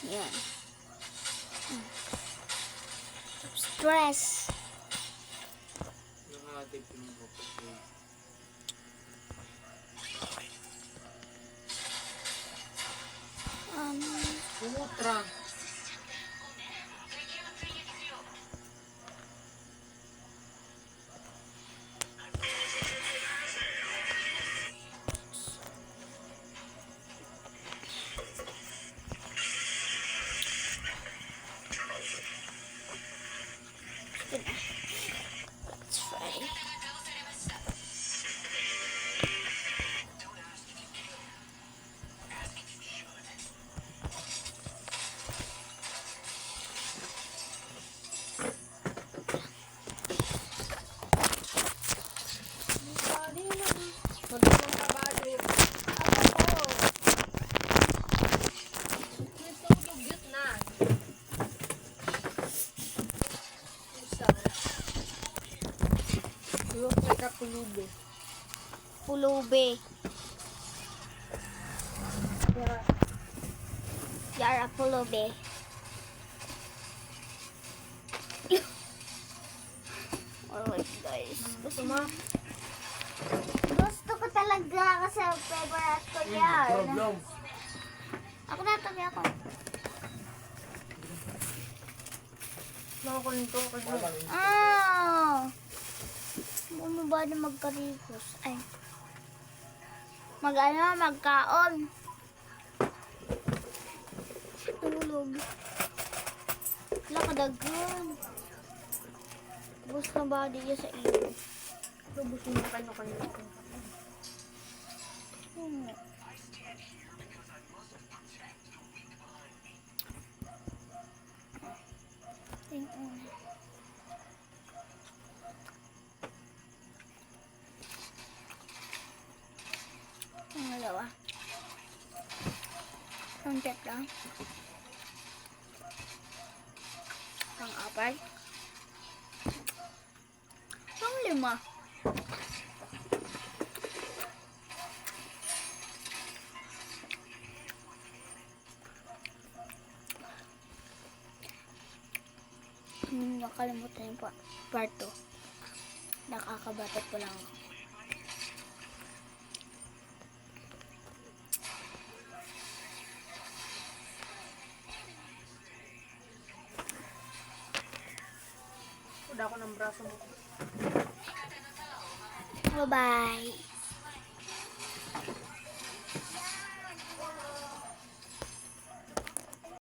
Yan. Stress. Putra. Let's try. Magandang trabaho. Ito dugyot na. Look like a pulube. Pulube. Yara pulube. Alright guys. Gusto mo? Gusto ko talaga kasi favorite ko yan. Problem. Ako na, tabi ako. Nakakunin ko ako dyan. Ano ba na magkarikos? Ay. Magkaon. Tulog. Wala kadaghan. Tapos na ba diya sa iyo? Lubusin mo kanya-kanya. Ang dalawa. Ang tatlo. Ang apat. Ang lima. Nakalimutan yung part 2. Nakakabatot ko lang ako. Kuda ko ng braso mo. Bye-bye.